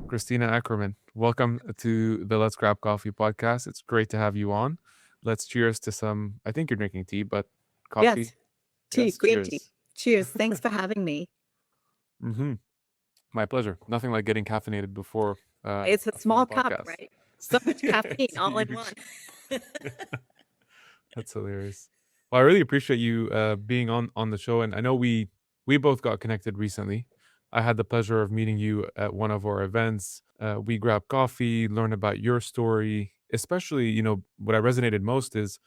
Christina Ackermann. Welcome to the Let's Grab Coffee podcast. It's great to have you on. Let's cheers to some, I think you're drinking tea, but Yes, coffee. tea, Yes, green tea. cheers. Cheers. Thanks for having me. hmm My pleasure. Nothing like getting caffeinated before It's a a fun small cup, podcast. right? So much caffeine It's all in one. huge. That's hilarious. Well, I really appreciate you being on the show, and I know we both got connected recently. I had the pleasure of meeting you at one of our events. We grabbed coffee, learned about your story. Especially, what I resonated most is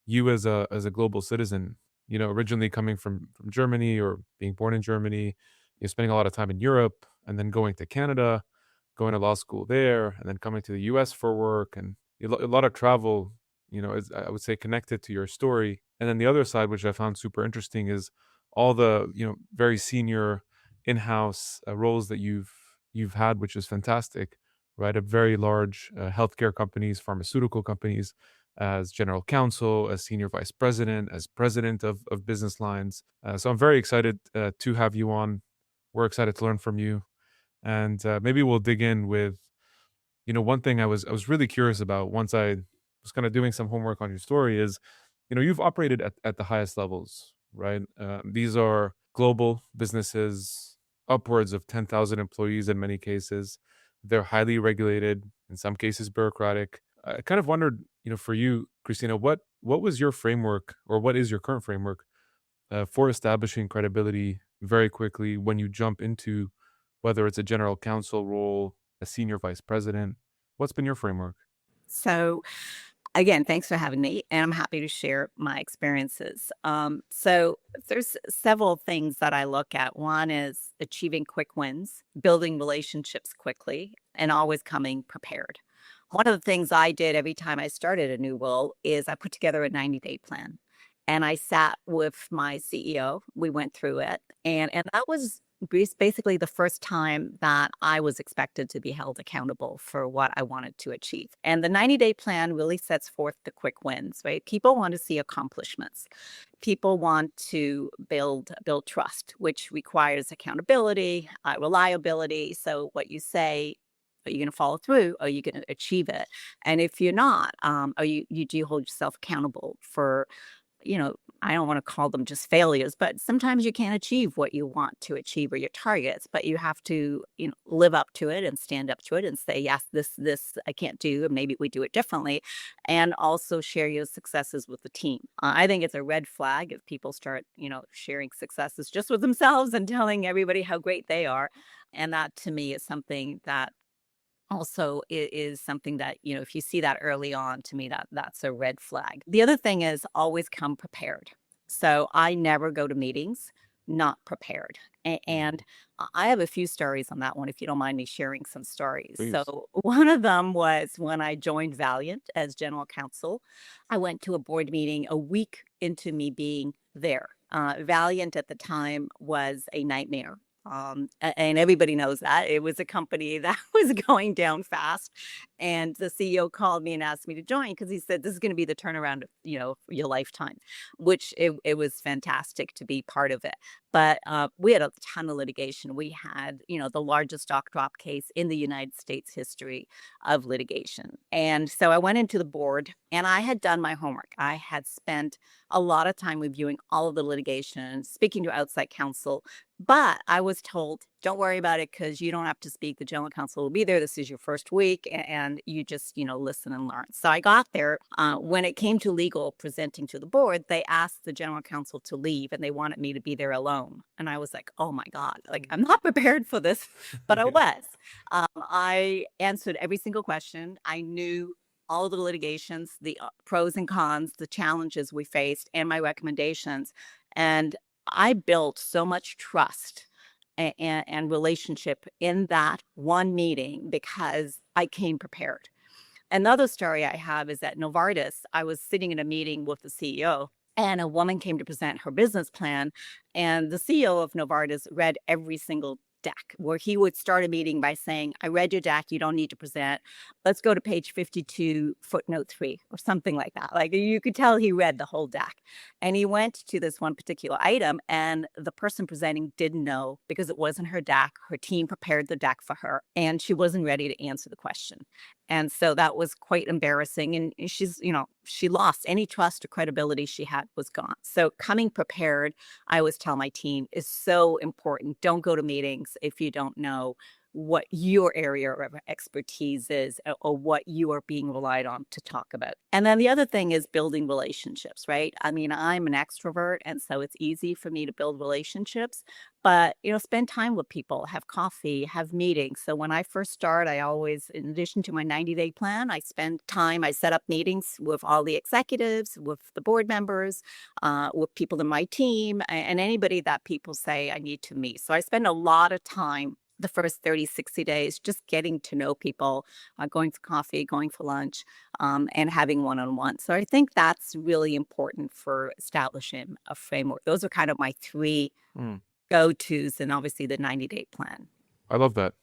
you as a global citizen. Originally coming from Germany or being born in Germany, you're spending a lot of time in Europe, and then going to Canada, going to law school there, and then coming to the U.S. for work, and a lot of travel is, I would say, connected to your story. And then the other side, which I found super interesting, is all the very senior in-house roles that you've had, which is fantastic, right? At very large healthcare companies, pharmaceutical companies, as general counsel, as senior vice president, as president of business lines. So I'm very excited to have you on. We're excited to learn from you, and maybe we'll dig in with one thing I was really curious about once I was kind of doing some homework on your story is, you've operated at the highest levels, right? These are global businesses, upwards of 10,000 employees in many cases. They're highly regulated, in some cases bureaucratic. I kind of wondered, for you, Christina, what was your framework, or what is your current framework for establishing credibility very quickly when you jump into whether it's a general counsel role, a senior vice president? What's been your framework? So, again, thanks for having me, and I'm happy to share my experiences. So, there's several things that I look at. One is achieving quick wins, building relationships quickly, and always coming prepared. One of the things I did every time I started a new role is I put together a 90-day plan. And I sat with my CEO. We went through it. And that was basically the first time that I was expected to be held accountable for what I wanted to achieve. And the 90-day plan really sets forth the quick wins, right? People want to see accomplishments. People want to build trust, which requires accountability, reliability. So what you say, are you going to follow through? Are you going to achieve it? And if you're not, are you do you hold yourself accountable for, I don't want to call them just failures, but sometimes you can't achieve what you want to achieve or your targets, but you have to, live up to it and stand up to it and say, yes, this I can't do, and maybe we do it differently, and also share your successes with the team. I think it's a red flag if people start, sharing successes just with themselves and telling everybody how great they are. And that to me is something that also is something that, if you see that early on, to me, that's a red flag. The other thing is always come prepared. So I never go to meetings not prepared. And I have a few stories on that one, if you don't mind me sharing some stories. Please. So one of them was when I joined Valiant as general counsel. I went to a board meeting a week into me being there. Valiant at the time was a nightmare. And everybody knows that it was a company that was going down fast. And the CEO called me and asked me to join because he said, this is going to be the turnaround of, your lifetime, which it was fantastic to be part of it. But we had a ton of litigation. We had, the largest stock drop case in the United States history of litigation. And so I went into the board and I had done my homework. I had spent a lot of time reviewing all of the litigation, speaking to outside counsel. But I was told, don't worry about it because you don't have to speak. The general counsel will be there. This is your first week and you just, listen and learn. So I got there. When it came to legal presenting to the board, they asked the general counsel to leave and they wanted me to be there alone. And I was like, oh my God, like I'm not prepared for this, but I Yeah. was. I answered every single question. I knew all of the litigations, the pros and cons, the challenges we faced, and my recommendations. And I built so much trust and relationship in that one meeting because I came prepared. Another story I have is at Novartis, I was sitting in a meeting with the CEO. And a woman came to present her business plan, and the CEO of Novartis read every single deck where he would start a meeting by saying, I read your deck. You don't need to present. Let's go to page 52, footnote 3, or something like that. Like you could tell he read the whole deck. And he went to this one particular item, and the person presenting didn't know because it wasn't her deck. Her team prepared the deck for her, and she wasn't ready to answer the question. And so that was quite embarrassing. And she lost any trust or credibility she had was gone. So coming prepared, I always tell my team, is so important. Don't go to meetings if you don't know what your area of expertise is, or what you are being relied on to talk about. And then the other thing is building relationships, right? I mean, I'm an extrovert, and so it's easy for me to build relationships, but spend time with people, have coffee, have meetings. So when I first start, I always, in addition to my 90-day plan, I spend time, I set up meetings with all the executives, with the board members, with people in my team, and anybody that people say I need to meet. So I spend a lot of time the first 30, 60 days just getting to know people, going for coffee, going for lunch, and having one-on-one. So I think that's really important for establishing a framework. Those are kind of my three Mm. go-tos, and obviously the 90-day plan. I love that.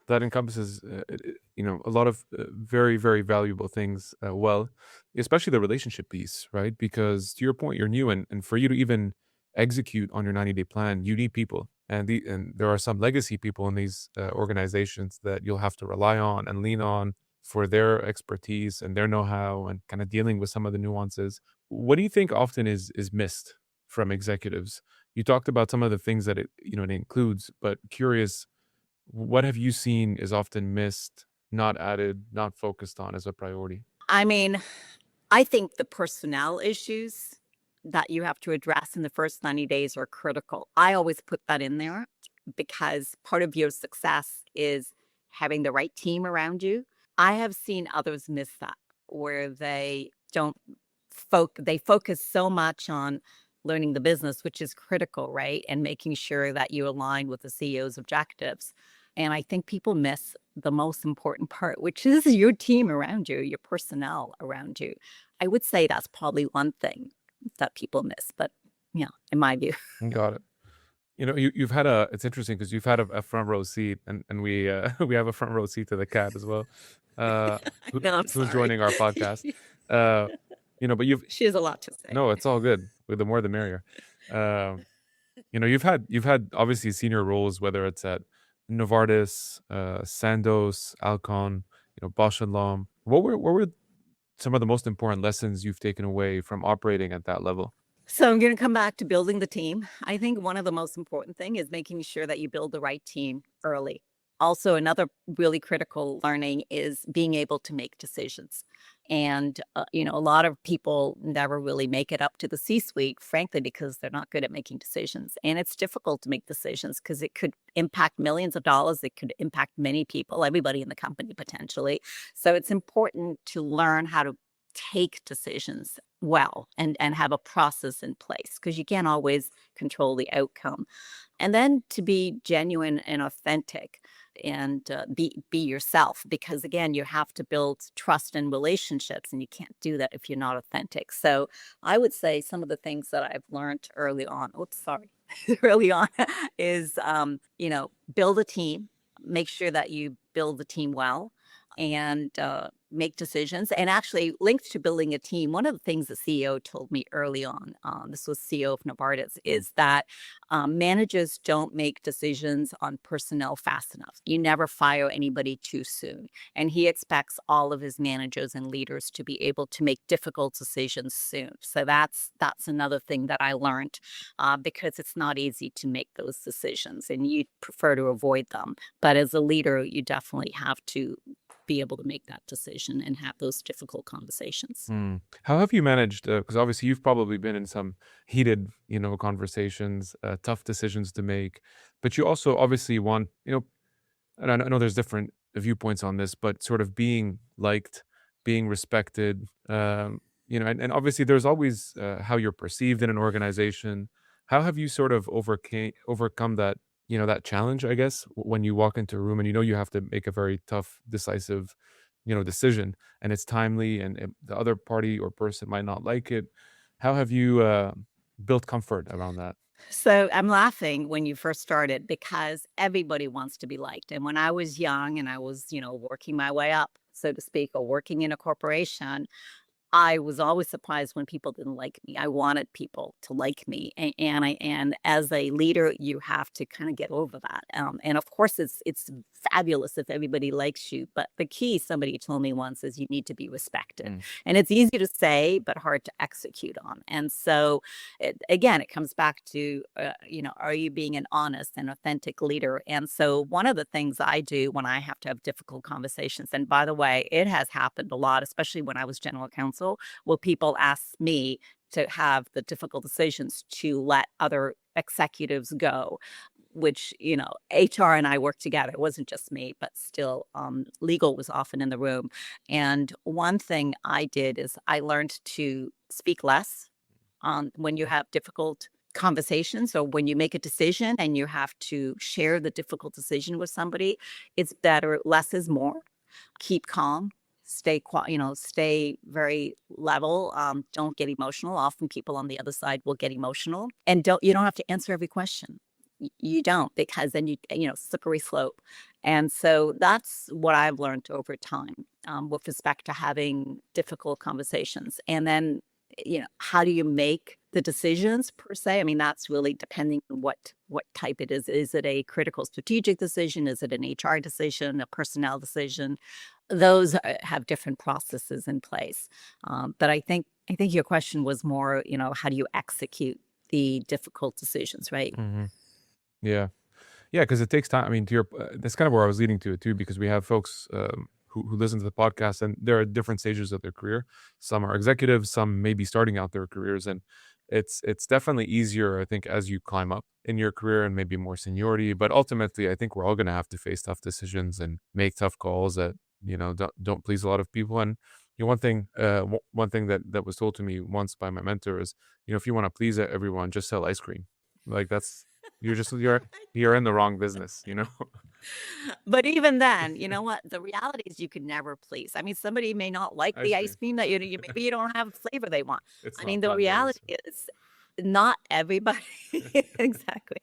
That encompasses, a lot of very, very valuable things. Well, especially the relationship piece, right? Because to your point, you're new, and for you to even execute on your 90-day plan, you need people, and there are some legacy people in these organizations that you'll have to rely on and lean on for their expertise and their know-how and kind of dealing with some of the nuances. What do you think often is missed from executives? You talked about some of the things that it includes, but curious, what have you seen is often missed, not added, not focused on as a priority? I mean, I think the personnel issues that you have to address in the first 90 days are critical. I always put that in there because part of your success is having the right team around you. I have seen others miss that, where they don't they focus so much on learning the business, which is critical, right? And making sure that you align with the CEO's objectives. And I think people miss the most important part, which is your team around you, your personnel around you. I would say that's probably one thing that people miss, but yeah, in my view. Got it. You've had it's interesting because you've had a front row seat, and we we have a front row seat to the cat as well, uh, who, No, I'm who's sorry. joining our podcast. Uh, but She has a lot to say. no, it's all good. With the more the merrier. Um, you've had obviously senior roles, whether it's at Novartis, Sandoz, Alcon, Bosch and Lomb. What were some of the most important lessons you've taken away from operating at that level? So I'm going to come back to building the team. I think one of the most important thing is making sure that you build the right team early. Also, another really critical learning is being able to make decisions. And, a lot of people never really make it up to the C-suite, frankly, because they're not good at making decisions. And it's difficult to make decisions because it could impact millions of dollars. It could impact many people, everybody in the company potentially. So it's important to learn how to take decisions well and have a process in place because you can't always control the outcome. And then to be genuine and authentic and be yourself, because again, you have to build trust and relationships, and you can't do that if you're not authentic. So I would say some of the things that I've learned early on, oops, sorry, early on is, build a team, make sure that you build the team well, and make decisions. And actually, linked to building a team, one of the things the CEO told me early on, this was CEO of Novartis, is that managers don't make decisions on personnel fast enough. You never fire anybody too soon. And he expects all of his managers and leaders to be able to make difficult decisions soon. So that's another thing that I learned, because it's not easy to make those decisions, and you prefer to avoid them. But as a leader, you definitely have to be able to make that decision and have those difficult conversations. Hmm. How have you managed? Because obviously you've probably been in some heated, conversations, tough decisions to make, but you also obviously want, and I know there's different viewpoints on this, but sort of being liked, being respected, and obviously there's always how you're perceived in an organization. How have you sort of overcome that, that challenge, I guess, when you walk into a room and you have to make a very tough, decisive, decision, and it's timely, and the other party or person might not like it. How have you built comfort around that? So I'm laughing when you first started because everybody wants to be liked. And when I was young and I was, working my way up, so to speak, or working in a corporation, I was always surprised when people didn't like me. I wanted people to like me, and as a leader, you have to kind of get over that. And of course, it's fabulous if everybody likes you, but the key, somebody told me once, is you need to be respected, Mm, and it's easy to say but hard to execute on. And so, again, it comes back to are you being an honest and authentic leader? And so, one of the things I do when I have to have difficult conversations, and by the way, it has happened a lot, especially when I was general counsel, where people ask me to have the difficult decisions to let other executives go, which, HR and I worked together. It wasn't just me, but still, legal was often in the room. And one thing I did is I learned to speak less when you have difficult conversations, or when you make a decision and you have to share the difficult decision with somebody. It's better, less is more. Keep calm, stay quiet, stay very level. Don't get emotional. Often people on the other side will get emotional, and you don't have to answer every question. You don't, because then slippery slope. And so that's what I've learned over time, with respect to having difficult conversations. And then, how do you make the decisions per se? I mean, that's really depending on what type it is. Is it a critical strategic decision? Is it an HR decision, a personnel decision? Those have different processes in place. But I think your question was more, how do you execute the difficult decisions, right? mhm. Yeah. Yeah, because it takes time. I mean, that's kind of where I was leading to it too, because we have folks who listen to the podcast, and they're at different stages of their career. Some are executives, some may be starting out their careers, and it's definitely easier, I think, as you climb up in your career and maybe more seniority. But ultimately, I think we're all going to have to face tough decisions and make tough calls that don't please a lot of people. And one thing that was told to me once by my mentor is, if you want to please everyone, just sell ice cream. Like that's you're in the wrong business. But even then, you know what? The reality is you can never please. I mean, somebody may not like Ice the ice cream. cream that maybe you don't have a flavor they want. It's I mean, not the plant-based. reality is not everybody. Exactly.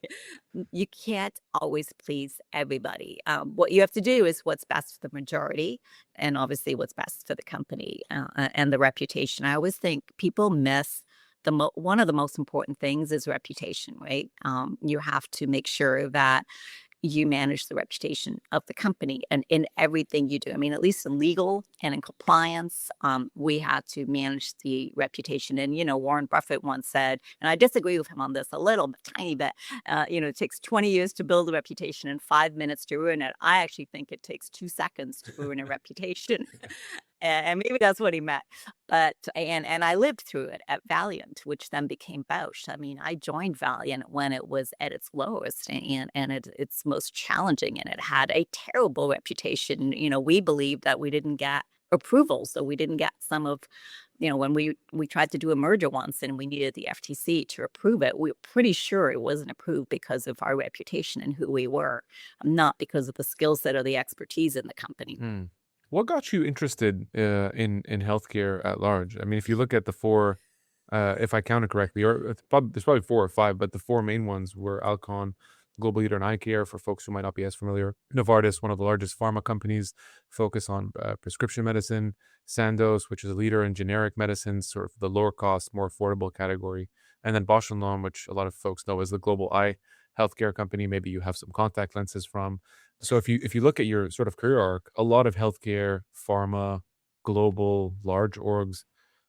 You can't always please everybody. What you have to do is what's best for the majority, and obviously what's best for the company, and the reputation. I always think people miss one of the most important things is reputation, right? You have to make sure that you manage the reputation of the company and in everything you do. I mean, at least in legal and in compliance, we had to manage the reputation. And, Warren Buffett once said, and I disagree with him on this a little, but tiny bit, it takes 20 years to build a reputation and 5 minutes to ruin it. I actually think it takes 2 seconds to ruin a reputation. And maybe that's what he meant. But and I lived through it at Valiant, which then became Bausch. I mean, I joined Valiant when it was at its lowest and its most challenging, and it had a terrible reputation. We believed that we didn't get approval, so we didn't get some of, when we tried to do a merger once and we needed the FTC to approve it, we were pretty sure it wasn't approved because of our reputation and who we were, not because of the skill set or the expertise in the company. Hmm. What got you interested in healthcare at large? I mean, if you look at the four, if I counted correctly, or there's probably four or five, but the four main ones were Alcon, global leader in eye care, for folks who might not be as familiar. Novartis, one of the largest pharma companies, focus on prescription medicine. Sandoz, which is a leader in generic medicines, sort of the lower cost, more affordable category. And then Bausch& and Lomb, which a lot of folks know as the global eye healthcare company. Maybe you have some contact lenses from. So if you look at your sort of career arc, a lot of healthcare, pharma, global, large orgs.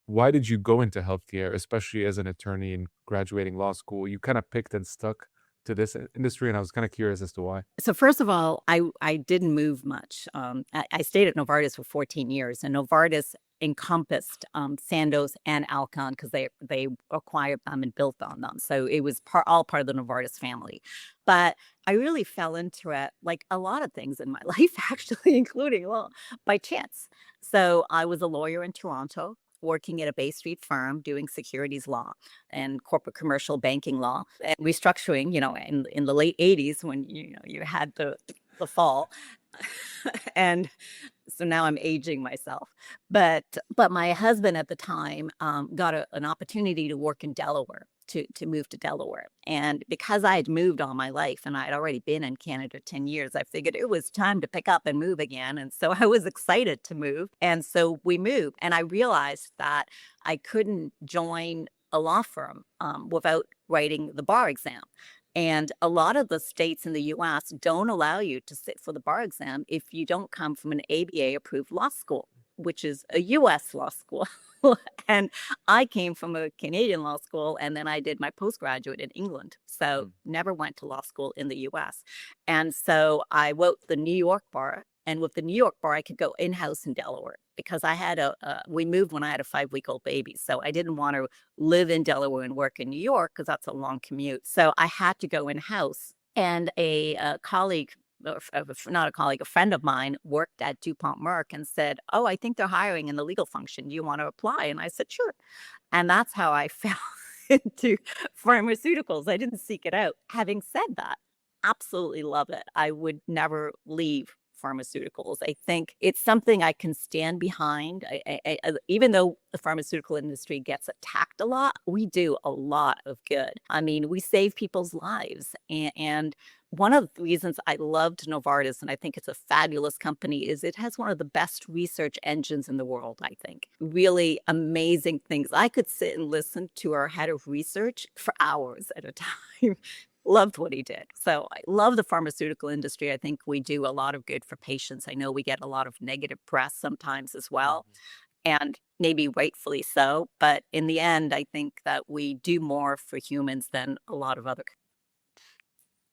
Why did you go into healthcare, especially as an attorney and graduating law school? You kind of picked and stuck to this industry, and I was kind of curious as to why. So first of all, I didn't move much. I stayed at Novartis for 14 years, and Novartis encompassed Sandoz and Alcon because they acquired them and built on them. So it was all part of the Novartis family. But I really fell into it, like a lot of things in my life, actually, including law, by chance. So I was a lawyer in Toronto, working at a Bay Street firm doing securities law and corporate commercial banking law and restructuring, in the late 80s when you had the fall. And so now I'm aging myself. But my husband at the time got an opportunity to work in Delaware to move to Delaware. And because I had moved all my life and I had already been in Canada 10 years, I figured it was time to pick up and move again. And so I was excited to move. And so we moved. And I realized that I couldn't join a law firm without writing the bar exam. And a lot of the states in the US don't allow you to sit for the bar exam if you don't come from an ABA approved law school, which is a US law school. And I came from a Canadian law school, and then I did my postgraduate in England. So never went to law school in the US. And so I wrote the New York bar. And with the New York bar, I could go in-house in Delaware because I had we moved when I had a 5-week-old baby. So I didn't want to live in Delaware and work in New York because that's a long commute. So I had to go in-house. And a colleague, not a colleague, a friend of mine worked at DuPont Merck and said, "Oh, I think they're hiring in the legal function. Do you want to apply?" And I said, "Sure." And that's how I fell into pharmaceuticals. I didn't seek it out. Having said that, absolutely love it. I would never leave pharmaceuticals. I think it's something I can stand behind. Even though the pharmaceutical industry gets attacked a lot, we do a lot of good. I mean, we save people's lives. And one of the reasons I loved Novartis, and I think it's a fabulous company, is it has one of the best research engines in the world, I think. Really amazing things. I could sit and listen to our head of research for hours at a time. Loved what he did. So I love the pharmaceutical industry. I think we do a lot of good for patients. I know we get a lot of negative press sometimes as well, and maybe rightfully so. But in the end, I think that we do more for humans than a lot of other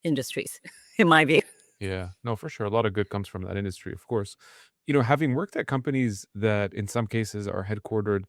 industries, in my view. Yeah, no, for sure. A lot of good comes from that industry, of course. You know, having worked at companies that in some cases are headquartered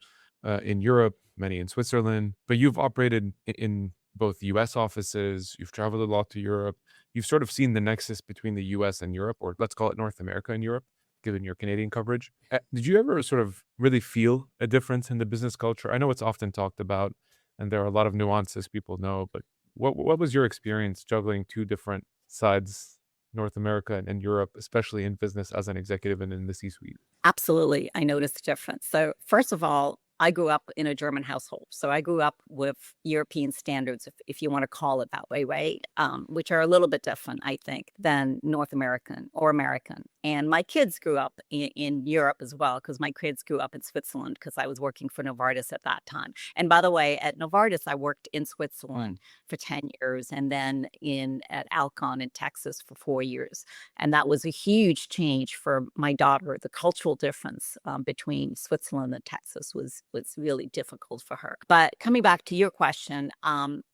in Europe, many in Switzerland, but you've operated in both US offices, you've traveled a lot to Europe, you've sort of seen the nexus between the US and Europe, or let's call it North America and Europe, given your Canadian coverage. Did you ever sort of really feel a difference in the business culture? I know it's often talked about, and there are a lot of nuances people know, but what was your experience juggling two different sides, North America and Europe, especially in business as an executive and in the C-suite? Absolutely. I noticed a difference. So, first of all, I grew up in a German household. So I grew up with European standards, if you want to call it that way, right? Which are a little bit different, I think, than North American or American. And my kids grew up in Europe as well, because my kids grew up in Switzerland because I was working for Novartis at that time. And by the way, at Novartis, I worked in Switzerland for 10 years and then at Alcon in Texas for 4 years. And that was a huge change for my daughter. The cultural difference between Switzerland and Texas was really difficult for her. But coming back to your question,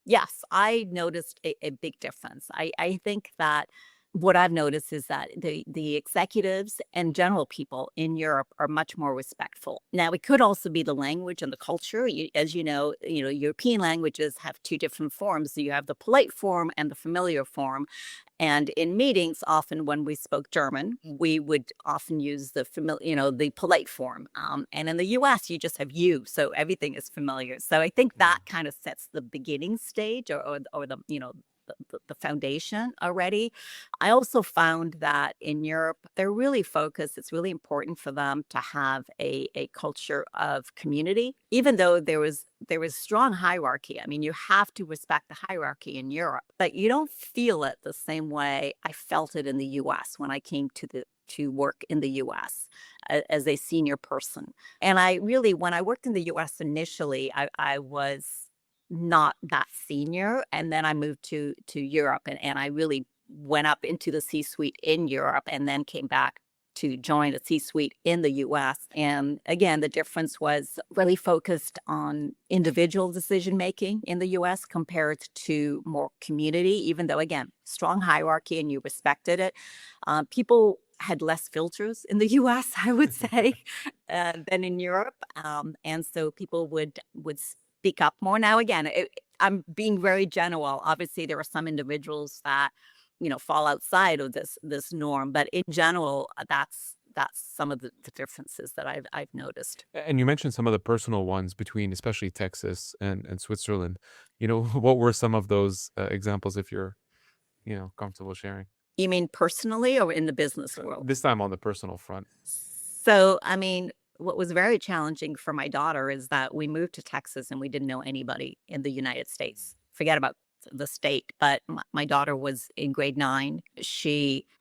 yes, I noticed a big difference. I think that what I've noticed is that the executives and general people in Europe are much more respectful. Now, it could also be the language and the culture. As you know, European languages have two different forms. You have the polite form and the familiar form. And in meetings, often when we spoke German, we would often use the the polite form. And in the US, you just have you, so everything is familiar. So I think that kind of sets the beginning stage or the the foundation already. I also found that in Europe, they're really focused. It's really important for them to have a culture of community, even though there was strong hierarchy. I mean, you have to respect the hierarchy in Europe, but you don't feel it the same way I felt it in the US when I came to work in the US as a senior person. And when I worked in the US initially, I was not that senior. And then I moved to Europe and I really went up into the C-suite in Europe and then came back to join a C-suite in the US. And again, the difference was really focused on individual decision making in the US compared to more community, even though, again, strong hierarchy and you respected it. People had less filters in the US, I would say, than in Europe. And so people would speak up more. Now, again, I'm being very general. Obviously, there are some individuals that fall outside of this norm, but in general, that's some of the differences that I've noticed. And you mentioned some of the personal ones between, especially Texas and Switzerland. You know, what were some of those examples, if you're, comfortable sharing? You mean personally or in the business world? This time on the personal front. So, I mean, What was very challenging for my daughter is that we moved to Texas and we didn't know anybody in the United States. Forget about the state, but my daughter was in grade 9.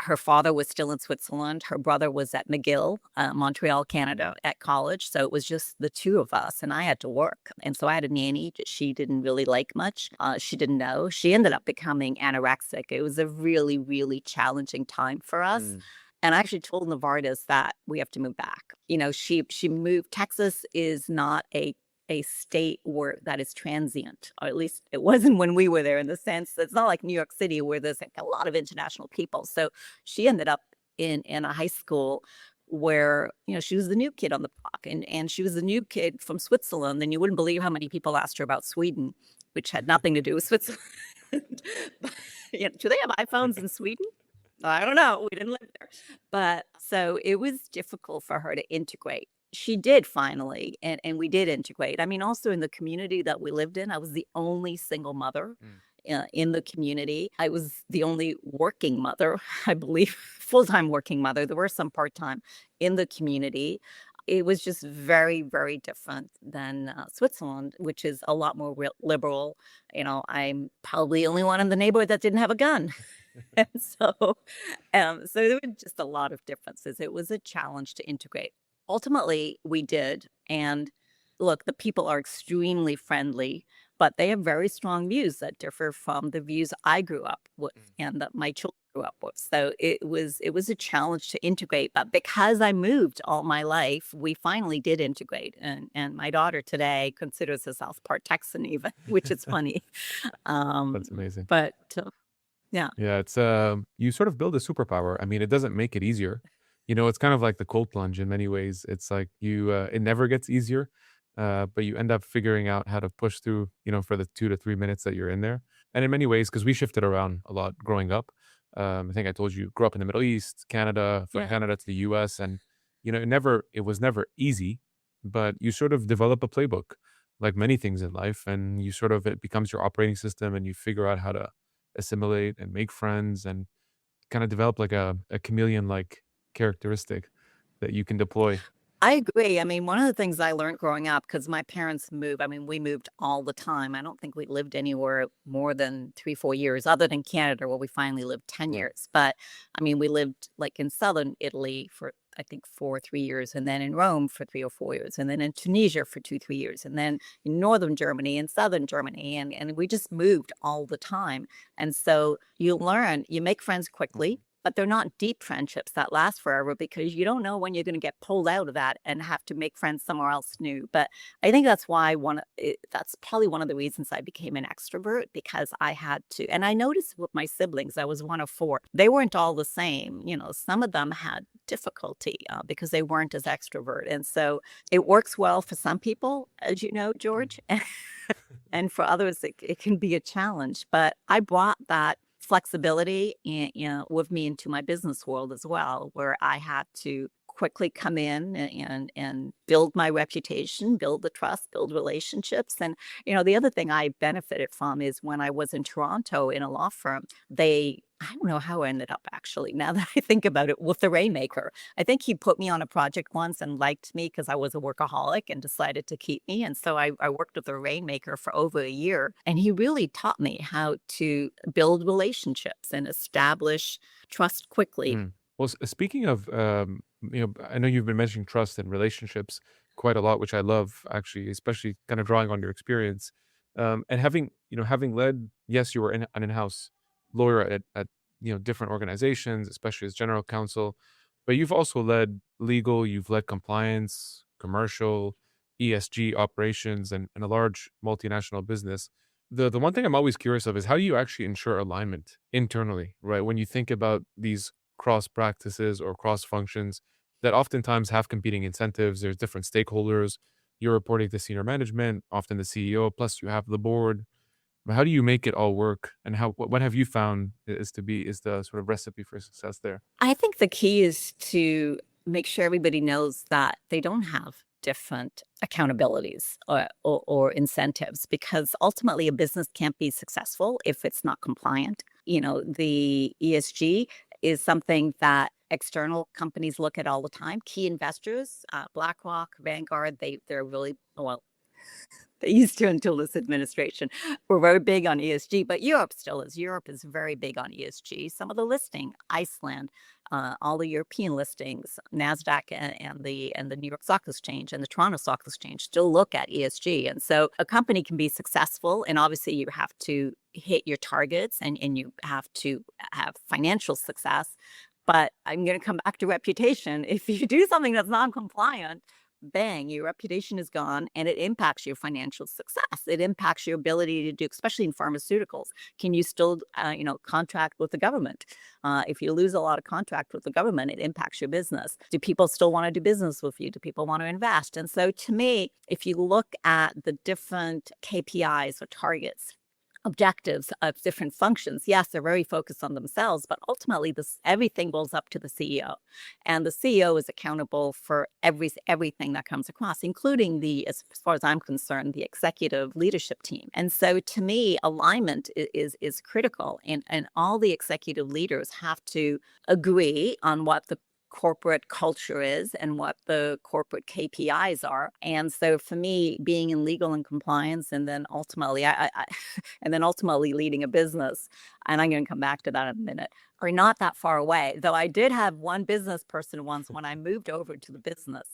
Her father was still in Switzerland. Her brother was at McGill, Montreal, Canada, at college. So it was just the two of us, and I had to work. And so I had a nanny that she didn't really like much. She didn't know. She ended up becoming anorexic. It was a really, really challenging time for us. Mm. And I actually told Novartis that we have to move back. She moved. Texas is not a state where that is transient, or at least it wasn't when we were there. In the sense that it's not like New York City where there's like a lot of international people. So she ended up in a high school where she was the new kid on the block, and she was the new kid from Switzerland. And you wouldn't believe how many people asked her about Sweden, which had nothing to do with Switzerland. But, do they have iPhones in Sweden? I don't know. We didn't live there. But so it was difficult for her to integrate. She did finally, and we did integrate. I mean, also in the community that we lived in, I was the only single mother Mm. in the community. I was the only working mother, I believe, full-time working mother. There were some part-time in the community. It was just very, very different than Switzerland, which is a lot more liberal. I'm probably the only one in the neighborhood that didn't have a gun. And so there were just a lot of differences. It was a challenge to integrate. Ultimately, we did. And look, the people are extremely friendly, but they have very strong views that differ from the views I grew up with Mm. and that my children grew up with. So it was a challenge to integrate. But because I moved all my life, we finally did integrate. And my daughter today considers herself part Texan even, which is funny. That's amazing. But yeah. Yeah, it's you sort of build a superpower. I mean, it doesn't make it easier. It's kind of like the cold plunge in many ways. It's like it never gets easier, but you end up figuring out how to push through, for the 2 to 3 minutes that you're in there. And in many ways, because we shifted around a lot growing up. I think I told you, grew up in the Middle East, Canada, from Yeah. Canada to the US, and it was never easy, but you sort of develop a playbook, like many things in life, and it becomes your operating system, and you figure out how to assimilate and make friends and kind of develop like a chameleon like characteristic that you can deploy. I agree. I mean, one of the things I learned growing up, because my parents moved, I mean, we moved all the time. I don't think we lived anywhere more than 3, 4 years, other than Canada, where we finally lived 10 Mm. years. But I mean, we lived like in southern Italy for, I think, 4 or 3 years, and then in Rome for 3 or 4 years, and then in Tunisia for 2, 3 years, and then in northern Germany and southern Germany. And we just moved all the time. And so you make friends quickly. But they're not deep friendships that last forever because you don't know when you're going to get pulled out of that and have to make friends somewhere else new. But I think that's why that's probably one of the reasons I became an extrovert, because I had to. And I noticed with my siblings, I was one of 4. They weren't all the same. Some of them had difficulty because they weren't as extrovert. And so it works well for some people, as you know, George. And for others, it can be a challenge. But I brought that flexibility with me into my business world as well, where I had to quickly come in and build my reputation, build the trust, build relationships. And the other thing I benefited from is when I was in Toronto in a law firm, I don't know how I ended up actually, now that I think about it, with the Rainmaker. I think he put me on a project once and liked me because I was a workaholic and decided to keep me. And so I worked with the Rainmaker for over a year. And he really taught me how to build relationships and establish trust quickly. Mm. Well, speaking of, I know you've been mentioning trust and relationships quite a lot, which I love actually, especially kind of drawing on your experience, and having led. Yes, you were an in-house lawyer at different organizations, especially as general counsel, but you've also led legal, you've led compliance, commercial, ESG operations, and a large multinational business. The one thing I'm always curious of is how do you actually ensure alignment internally, right? When you think about these cross practices or cross functions that oftentimes have competing incentives, there's different stakeholders. You're reporting to senior management, often the CEO, plus you have the board. But how do you make it all work? And what have you found is the sort of recipe for success there? I think the key is to make sure everybody knows that they don't have different accountabilities or incentives, because ultimately a business can't be successful if it's not compliant. The ESG is something that external companies look at all the time. Key investors, BlackRock, Vanguard, they're really, well, they used to until this administration, were very big on ESG, but Europe still is. Europe is very big on ESG. Some of the listing, Iceland, all the European listings, NASDAQ and the New York Stock Exchange and the Toronto Stock Exchange still look at ESG. And so a company can be successful, and obviously you have to hit your targets and you have to have financial success. But I'm going to come back to reputation. If you do something that's non-compliant, bang, your reputation is gone and it impacts your financial success. It impacts your ability to do, especially in pharmaceuticals. Can you still, contract with the government? If you lose a lot of contract with the government, it impacts your business. Do people still want to do business with you? Do people want to invest? And so to me, if you look at the different KPIs or targets, objectives of different functions, yes, they're very focused on themselves, but ultimately everything rolls up to the CEO. And the CEO is accountable for everything that comes across, including as far as I'm concerned, the executive leadership team. And so to me, alignment is critical. And all the executive leaders have to agree on what the corporate culture is and what the corporate KPIs are. And so for me, being in legal and compliance, and then ultimately, and then ultimately leading a business, and I'm going to come back to that in a minute, are not that far away. Though I did have one business person once, when I moved over to the business,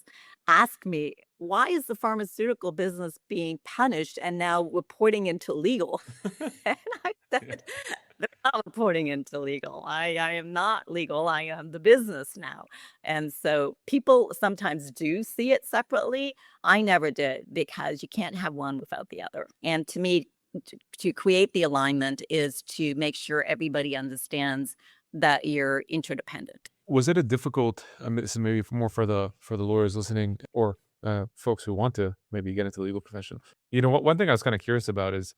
ask me, why is the pharmaceutical business being punished and now reporting into legal? And I Yeah. said, they're not reporting into legal. I am not legal. I am the business now. And so people sometimes do see it separately. I never did, because you can't have one without the other. And to me, to create the alignment is to make sure everybody understands that you're interdependent. Was it a difficult, this is maybe more for the lawyers listening, or folks who want to maybe get into the legal profession. One thing I was kind of curious about is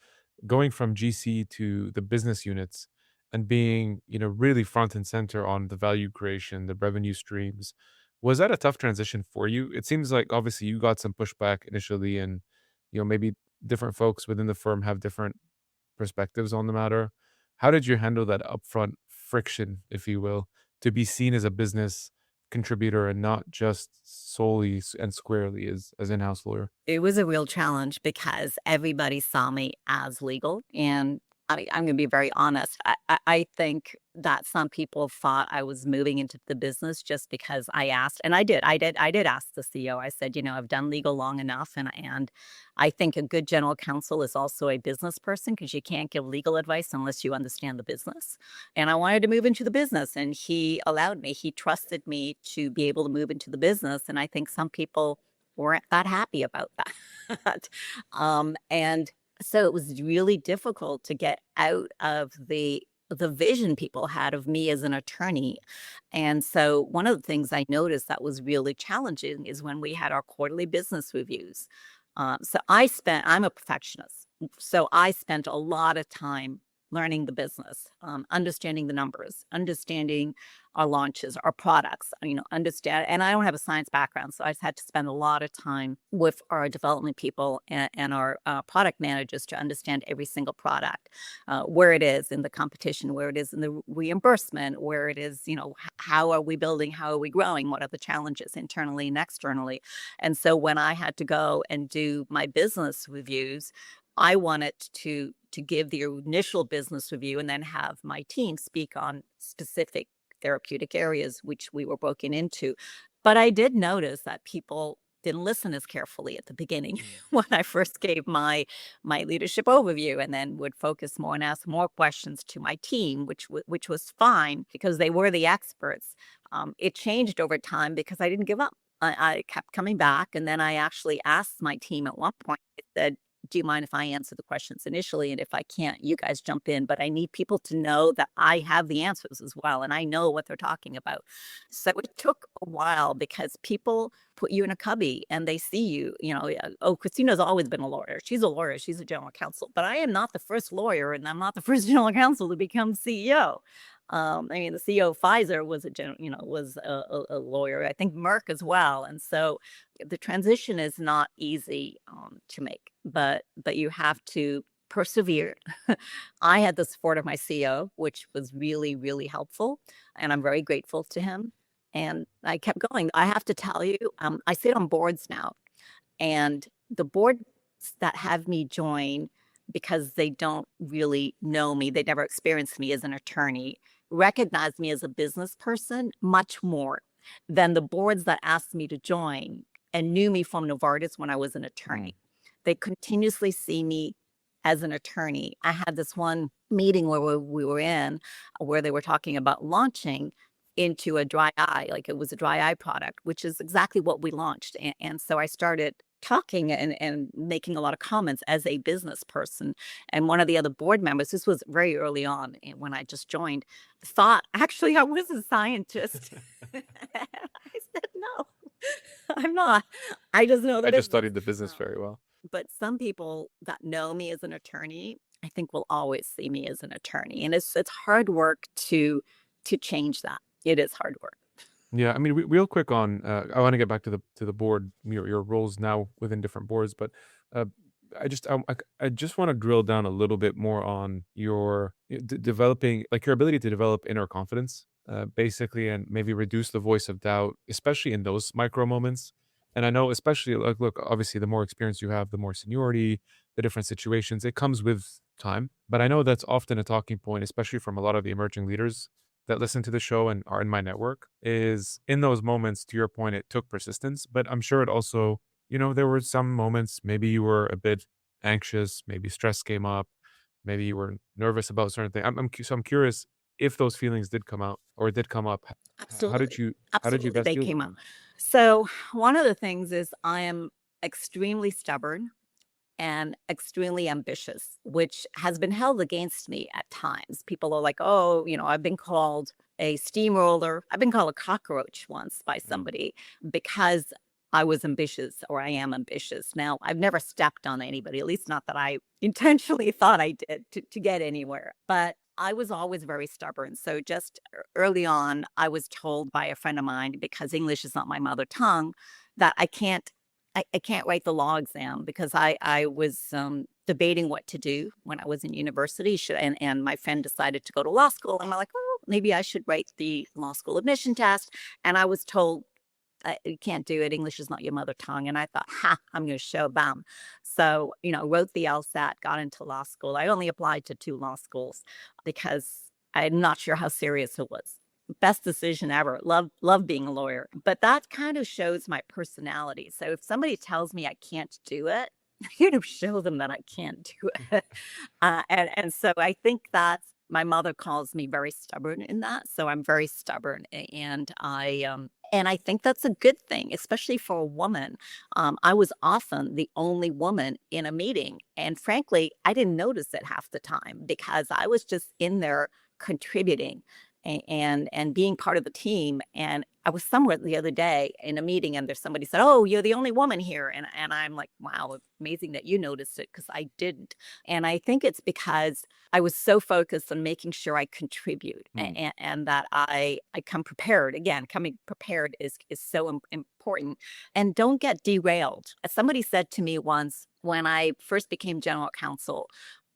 going from GC to the business units and being, really front and center on the value creation, the revenue streams. Was that a tough transition for you? It seems like obviously you got some pushback initially, and maybe different folks within the firm have different perspectives on the matter. How did you handle that upfront friction, if you will, to be seen as a business contributor and not just solely and squarely as in-house lawyer? It was a real challenge because everybody saw me as legal. And I'm going to be very honest. I think that some people thought I was moving into the business just because I asked, and I did ask the CEO. I said, I've done legal long enough, and I think a good general counsel is also a business person, because you can't give legal advice unless you understand the business. And I wanted to move into the business, and he allowed me. He trusted me to be able to move into the business, and I think some people weren't that happy about that. And so it was really difficult to get out of the vision people had of me as an attorney. And so one of the things I noticed that was really challenging is when we had our quarterly business reviews. I'm a perfectionist. So I spent a lot of time learning the business, understanding the numbers, understanding our launches, our products, understand. And I don't have a science background, so I just had to spend a lot of time with our development people and our product managers to understand every single product, where it is in the competition, where it is in the reimbursement, where it is, how are we building, how are we growing, what are the challenges internally and externally. And so when I had to go and do my business reviews, I wanted to give the initial business review and then have my team speak on specific therapeutic areas which we were broken into. But I did notice that people didn't listen as carefully at the beginning when I first gave my leadership overview, and then would focus more and ask more questions to my team, which was fine because they were the experts. It changed over time because I didn't give up. I kept coming back, and then I actually asked my team at one point. I said, do you mind if I answer the questions initially? And if I can't, you guys jump in. But I need people to know that I have the answers as well, and I know what they're talking about. So it took a while because people put you in a cubby and they see you, oh, Christina's always been a lawyer. She's a lawyer. She's a general counsel. But I am not the first lawyer, and I'm not the first general counsel to become CEO. The CEO of Pfizer was a lawyer. I think Merck as well. And so the transition is not easy to make, but you have to persevere. I had the support of my CEO, which was really, really helpful, and I'm very grateful to him. And I kept going. I have to tell you, I sit on boards now, and the boards that have me join because they don't really know me, they never experienced me as an attorney, recognize me as a business person much more than the boards that asked me to join and knew me from Novartis when I was an Mm, attorney. They continuously see me as an attorney. I had this one meeting where we were in where they were talking about launching into a dry eye, like it was a dry eye product, which is exactly what we launched. And so I started talking and making a lot of comments as a business person. And one of the other board members, this was very early on when I just joined, thought actually I was a scientist. I said, no, I'm not. I just know the I just business. studied the business very well. But some people that know me as an attorney, I think will always see me as an attorney. And it's hard work to change that. It is hard work. Yeah, I mean, real quick on, I want to get back to the board, your roles now within different boards, but uh, I just want to drill down a little bit more on your developing, like your ability to develop inner confidence, basically, and maybe reduce the voice of doubt, especially in those micro moments. And I know, especially like, look, obviously, the more experience you have, the more seniority, the different situations, it comes with time. But I know that's often a talking point, especially from a lot of the emerging leaders that listen to the show and are in my network, is in those moments, to your point, it took persistence, but I'm sure it also, there were some moments, maybe you were a bit anxious, maybe stress came up, maybe you were nervous about certain things. So I'm curious if those feelings did come out or did come up. How did Absolutely. you Absolutely, best they deal with came up. them? So one of the things is I am extremely stubborn and extremely ambitious, which has been held against me at times. People are like, oh, I've been called a steamroller. I've been called a cockroach once by Mm. somebody because I was ambitious or I am ambitious. Now, I've never stepped on anybody, at least not that I intentionally thought I did to get anywhere. But I was always very stubborn. So just early on, I was told by a friend of mine, because English is not my mother tongue, that I can't write the law exam because I was debating what to do when I was in university. And my friend decided to go to law school. And I'm like, oh, maybe I should write the law school admission test. And I was told, you can't do it. English is not your mother tongue. And I thought, ha, I'm going to show them. So, wrote the LSAT, got into law school. I only applied to 2 law schools because I'm not sure how serious it was. Best decision ever. Love being a lawyer. But that kind of shows my personality. So if somebody tells me I can't do it, I'm going to show them that I can't do it. And so I think that my mother calls me very stubborn in that. So I'm very stubborn, and I think that's a good thing, especially for a woman. I was often the only woman in a meeting, and frankly, I didn't notice it half the time because I was just in there contributing and being part of the team. And I was somewhere the other day in a meeting, and there's somebody said, "Oh, you're the only woman here," and I'm like, "Wow, amazing that you noticed it because I didn't." And I think it's because I was so focused on making sure I contribute Mm. and that I come prepared. Again, coming prepared is so important. And don't get derailed. As somebody said to me once when I first became general counsel,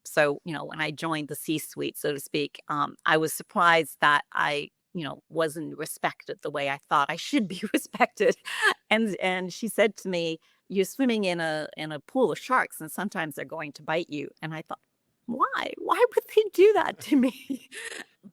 so when I joined the C-suite, so to speak, I was surprised that I wasn't respected the way I thought I should be respected. And she said to me, "You're swimming in a pool of sharks, and sometimes they're going to bite you." And I thought, why would they do that to me?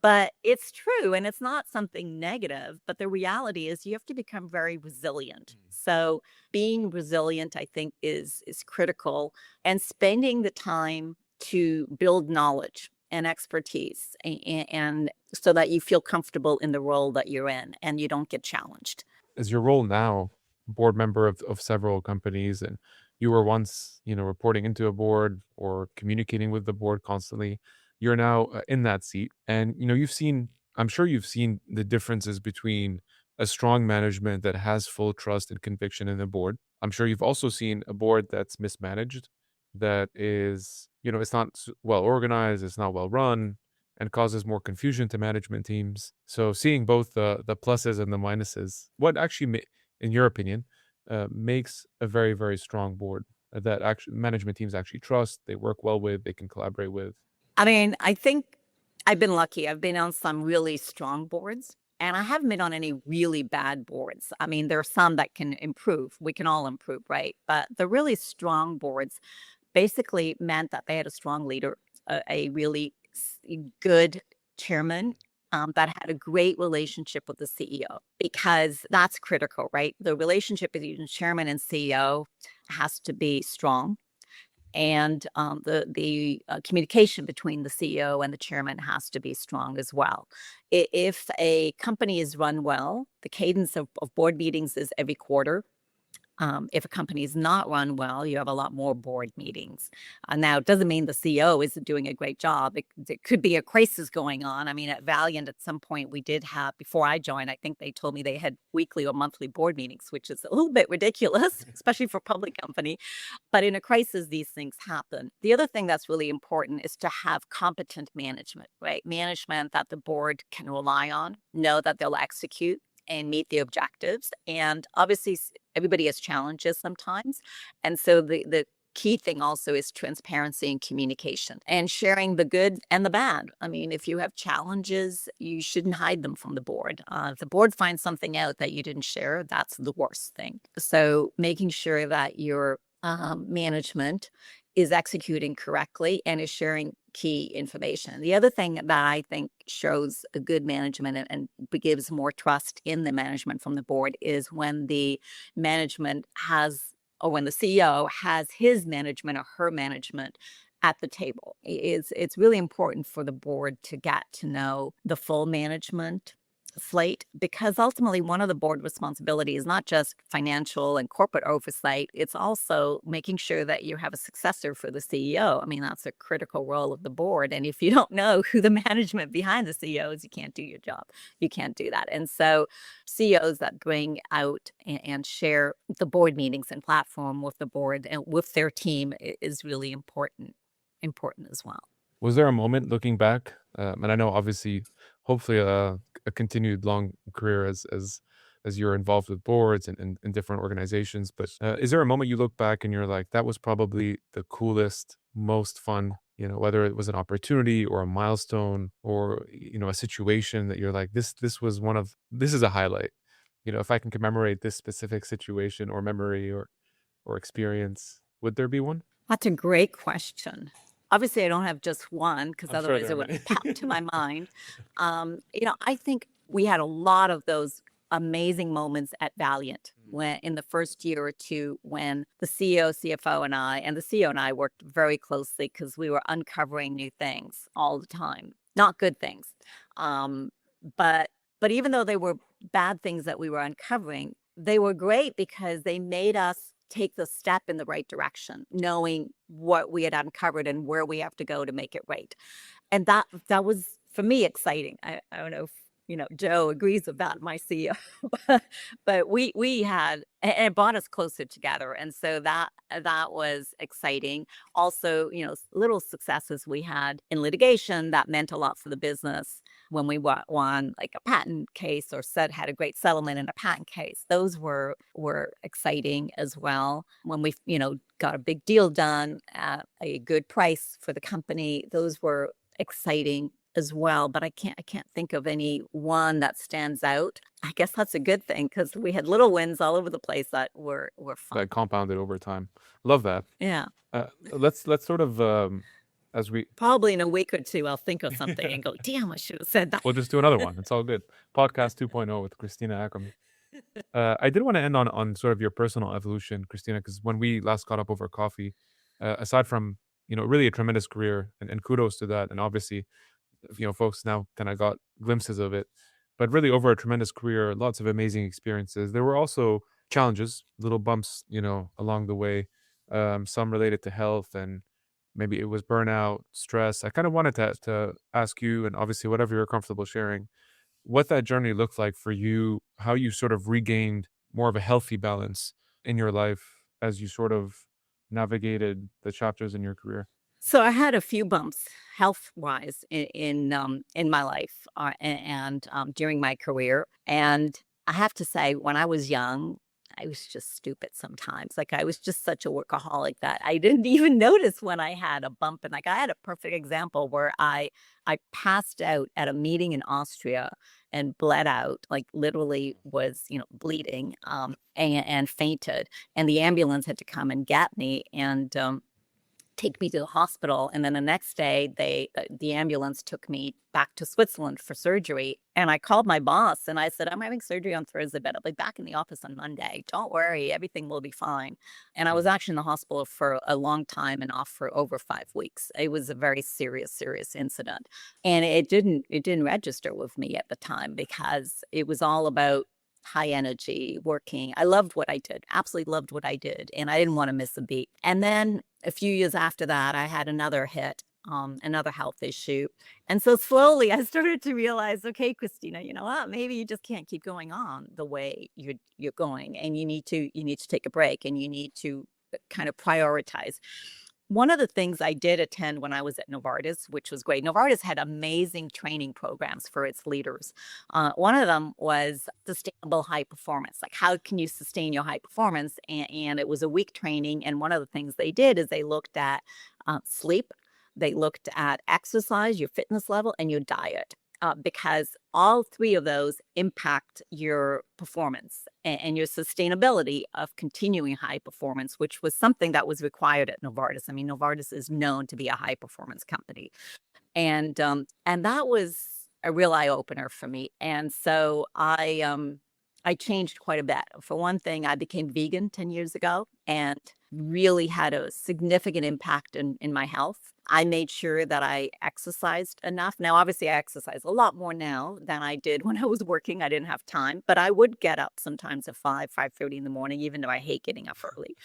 But it's true, and it's not something negative, but the reality is you have to become very resilient. So being resilient, I think, is critical, and spending the time to build knowledge and expertise, and so that you feel comfortable in the role that you're in and you don't get challenged. Is your role now board member of several companies, and you were once, reporting into a board or communicating with the board constantly. You're now in that seat, and I'm sure you've seen the differences between a strong management that has full trust and conviction in the board. I'm sure you've also seen a board that's mismanaged, that is, it's not well organized, it's not well run, and causes more confusion to management teams. So seeing both the pluses and the minuses, what actually, in your opinion, makes a very very strong board that actually management teams actually trust, they work well with, they can collaborate with. I mean, I think I've been lucky. I've been on some really strong boards, And I haven't been on any really bad boards. I mean, there are some that can improve. We can all improve, right? But the really strong boards basically meant that they had a strong leader, a really good chairman, that had a great relationship with the CEO, because that's critical, right? The relationship between chairman and CEO has to be strong, and the communication between the CEO and the chairman has to be strong as well. If a company is run well, the cadence of board meetings is every quarter. If a company is not run well, you have a lot more board meetings. Now, it doesn't mean the CEO isn't doing a great job. It could be a crisis going on. I mean, at Valiant, at some point, we did have, before I joined, I think they told me they had weekly or monthly board meetings, which is a little bit ridiculous, especially for a public company. But in a crisis, these things happen. The other thing that's really important is to have competent management, right? Management that the board can rely on, know that they'll execute and meet the objectives. And obviously, everybody has challenges sometimes. And so the key thing also is transparency and communication and sharing the good and the bad. I mean, if you have challenges, you shouldn't hide them from the board. If the board finds something out that you didn't share, that's the worst thing. So making sure that your management is executing correctly and is sharing key information. The other thing that I think shows a good management and gives more trust in the management from the board is when the management has, or when the CEO has his management or her management at the table. It's really important for the board to get to know the full management slate, because ultimately one of the board responsibilities is not just financial and corporate oversight, it's also making sure that you have a successor for the CEO. I mean, that's a critical role of the board, and if you don't know who the management behind the CEO is, you can't do your job. You can't do that. And so CEOs that bring out and share the board meetings and platform with the board and with their team is really important as well. Was there a moment looking back, and I know obviously, hopefully, a continued long career as you're involved with boards and different organizations, but is there a moment you look back and you're like, that was probably the coolest, most fun, whether it was an opportunity or a milestone or a situation that you're like, this is a highlight. If I can commemorate this specific situation or memory or experience, would there be one? That's a great question. Obviously, I don't have just one because I'm sure otherwise there it are would many. pop to my mind. I think we had a lot of those amazing moments at Valiant when in the first year or two when the CEO, CFO, and the CEO and I worked very closely because we were uncovering new things all the time, not good things. Um, but but even though they were bad things that we were uncovering, they were great because they made us take the step in the right direction, knowing what we had uncovered and where we have to go to make it right. And that was for me exciting. I don't know if Joe agrees with that, my CEO, but we had and it brought us closer together, and so that was exciting. Also, little successes we had in litigation that meant a lot for the business when we won like a patent case or said had a great settlement in a patent case. Those were exciting as well. When we got a big deal done at a good price for the company, those were exciting as well, but I can't think of any one that stands out. I guess that's a good thing because we had little wins all over the place that were fun. That compounded over time. Love that. Yeah. Let's sort of as we Probably in a week or two, I'll think of something and go, damn, I should have said that. we'll just do another one. It's all good. Podcast 2.0 with Christina Ackermann. I did want to end on sort of your personal evolution, Christina, because when we last caught up over coffee, aside from really a tremendous career and kudos to that, and obviously folks now kind of got glimpses of it, but really over a tremendous career, lots of amazing experiences. There were also challenges, little bumps, along the way, some related to health and maybe it was burnout, stress. I kind of wanted to ask you, and obviously whatever you're comfortable sharing, what that journey looked like for you, how you sort of regained more of a healthy balance in your life as you sort of navigated the chapters in your career. So I had a few bumps health-wise in my life, and during my career. And I have to say, when I was young, I was just stupid sometimes. Like, I was just such a workaholic that I didn't even notice when I had a bump. And like, I had a perfect example where I passed out at a meeting in Austria and bled out, like literally was, bleeding, and fainted. And the ambulance had to come and get me and take me to the hospital. And then the next day, the ambulance took me back to Switzerland for surgery. And I called my boss and I said, I'm having surgery on Thursday, but I'll be back in the office on Monday. Don't worry, everything will be fine. And I was Mhm. actually in the hospital for a long time and off for over 5 weeks. It was a very serious, serious incident. And it didn't register with me at the time because it was all about high energy working. I loved what I did, absolutely loved what I did, and I didn't want to miss a beat. And then a few years after that, I had another hit, another health issue. And so slowly I started to realize, okay, Christina, you know what? Maybe you just can't keep going on the way you're going, and you need to take a break, and you need to kind of prioritize. One of the things I did attend when I was at Novartis, which was great. Novartis had amazing training programs for its leaders. One of them was sustainable high performance. Like, how can you sustain your high performance? And it was a week training. And one of the things they did is they looked at sleep, they looked at exercise, your fitness level, and your diet. Because all three of those impact your performance and your sustainability of continuing high performance, which was something that was required at Novartis. I mean, Novartis is known to be a high performance company, and that was a real eye opener for me. And so I changed quite a bit. For one thing, I became vegan 10 years ago and really had a significant impact in my health. I made sure that I exercised enough. Now, obviously, I exercise a lot more now than I did when I was working. I didn't have time, but I would get up sometimes at 5:30 in the morning, even though I hate getting up early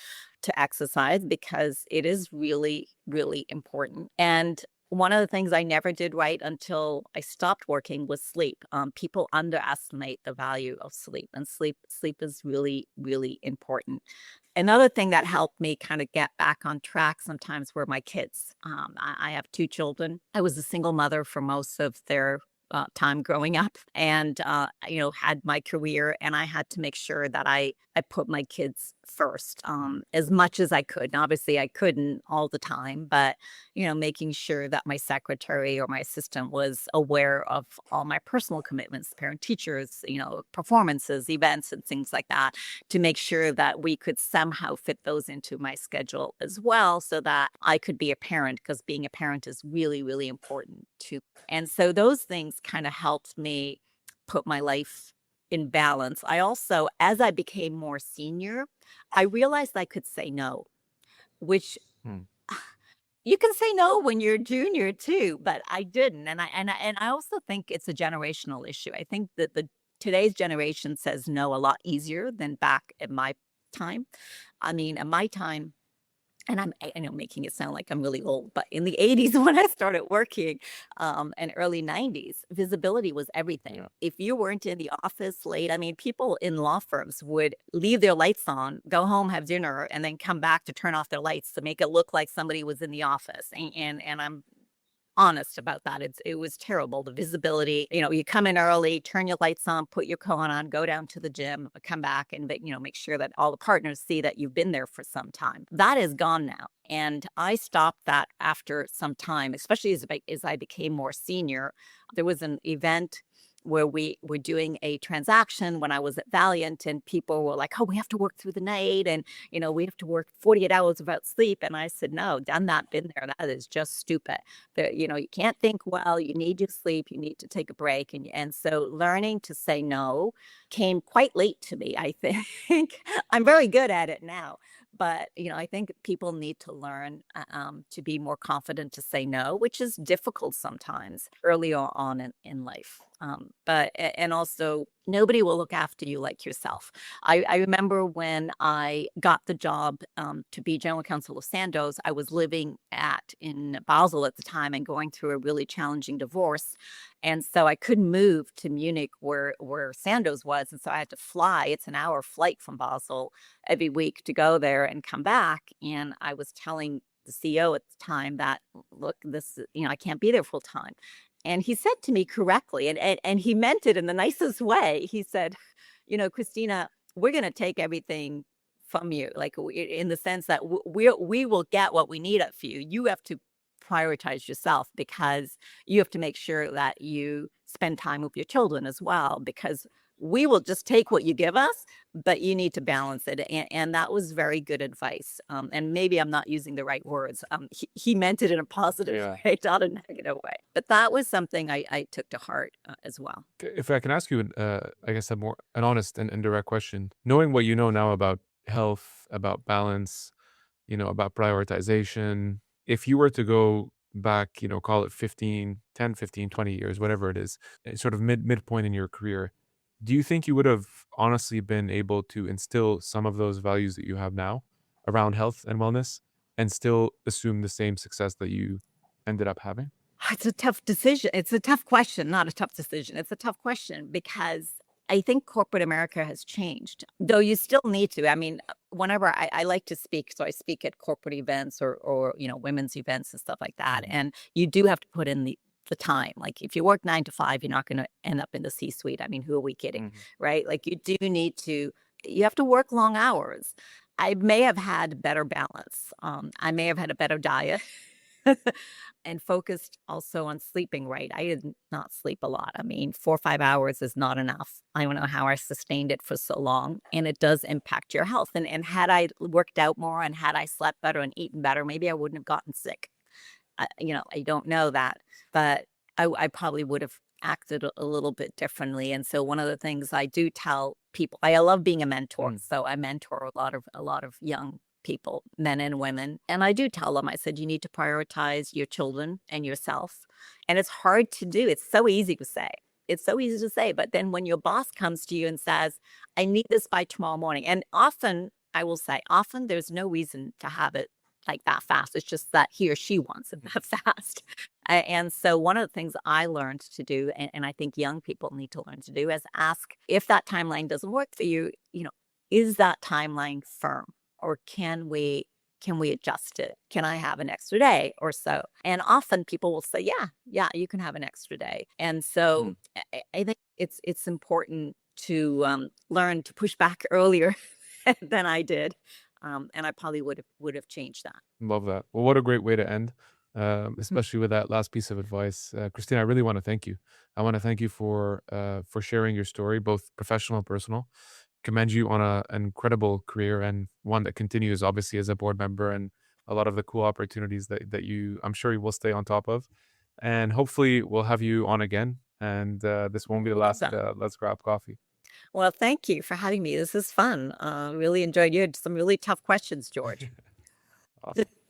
to exercise because it is really, really important. And one of the things I never did right until I stopped working was sleep. People underestimate the value of sleep, and sleep is really, really important. Another thing that helped me kind of get back on track sometimes were my kids. I have two children. I was a single mother for most of their time growing up, and had my career, and I had to make sure that I put my kids first, as much as I could. And obviously, I couldn't all the time, but making sure that my secretary or my assistant was aware of all my personal commitments, parent teachers, performances, events, and things like that, to make sure that we could somehow fit those into my schedule as well, so that I could be a parent, because being a parent is really, really important too. And so those things kind of helped me put my life in balance. I also, as I became more senior, I realized I could say no, which Mm. you can say no when you're junior too, but I didn't. And I also think it's a generational issue. I think that the today's generation says no a lot easier than back at my time. I mean, at my time, and I know, making it sound like I'm really old, but in the 80s when I started working, and early 90s, visibility was everything. Yeah. If you weren't in the office late, I mean, people in law firms would leave their lights on, go home, have dinner, and then come back to turn off their lights to make it look like somebody was in the office. And I'm honest about that. It was terrible. The visibility, you come in early, turn your lights on, put your coat on, go down to the gym, come back, and make sure that all the partners see that you've been there for some time. That is gone now. And I stopped that after some time, especially as I became more senior. There was an event where we were doing a transaction when I was at Valiant, and people were like, "Oh, we have to work through the night, and we have to work 48 hours without sleep." And I said, "No, done that, been there. That is just stupid. That you can't think well. You need your sleep. You need to take a break." And so learning to say no came quite late to me. I think I'm very good at it now, but I think people need to learn to be more confident to say no, which is difficult sometimes earlier on in life. And also, nobody will look after you like yourself. I remember when I got the job to be general counsel of Sandoz. I was living in Basel at the time and going through a really challenging divorce, and so I couldn't move to Munich where Sandoz was, and so I had to fly. It's an hour flight from Basel every week to go there and come back. And I was telling the CEO at the time that, look, this, I can't be there full time. And he said to me correctly, and he meant it in the nicest way. He said, Christina, we're going to take everything from you, like in the sense that we will get what we need of you. You have to prioritize yourself because you have to make sure that you spend time with your children as well, because we will just take what you give us, but you need to balance it. And that was very good advice. And maybe I'm not using the right words. He meant it in a positive Yeah. way, not a negative way. But that was something I took to heart as well. If I can ask you, I guess an honest and direct question, knowing what you know now about health, about balance, about prioritization, if you were to go back, call it 15, 10, 15, 20 years, whatever it is, sort of midpoint in your career, do you think you would have honestly been able to instill some of those values that you have now around health and wellness and still assume the same success that you ended up having? It's a tough decision. It's a tough question, not a tough decision. It's a tough question because I think corporate America has changed, though you still need to. I mean, whenever I like to speak, so I speak at corporate events or women's events and stuff like that, Mhm. and you do have to put in the time. Like if you work 9 to 5, you're not going to end up in the C-suite. I mean, who are we kidding, Mhm. right? Like you do need to. You have to work long hours. I may have had better balance. I may have had a better diet. And focused also on sleeping right. I did not sleep a lot. I mean, 4 or 5 hours is not enough. I don't know how I sustained it for so long. And it does impact your health. And had I worked out more and had I slept better and eaten better, maybe I wouldn't have gotten sick. I don't know that, but I probably would have acted a little bit differently. And so one of the things I do tell people, I love being a mentor. Mm. So I mentor a lot of young people, men and women. And I do tell them, I said, you need to prioritize your children and yourself. And it's hard to do. It's so easy to say. It's so easy to say. But then when your boss comes to you and says, I need this by tomorrow morning, and often, I will say, often there's no reason to have it like that fast. It's just that he or she wants it that fast. And so one of the things I learned to do, and I think young people need to learn to do, is ask if that timeline doesn't work for you, is that timeline firm? Or can we adjust it? Can I have an extra day or so? And often people will say, yeah, yeah, you can have an extra day. And so Mm. I think it's important to learn to push back earlier than I did. And I probably would have changed that. Love that. Well, what a great way to end, especially with that last piece of advice. Christina, I really want to thank you. I want to thank you for sharing your story, both professional and personal. Commend you on an incredible career and one that continues, obviously, as a board member and a lot of the cool opportunities that I'm sure you will stay on top of. And hopefully, we'll have you on again. And this won't be the last. So, Let's grab coffee. well, thank you for having me. This is fun. Really enjoyed you. Had some really tough questions, George. Awesome.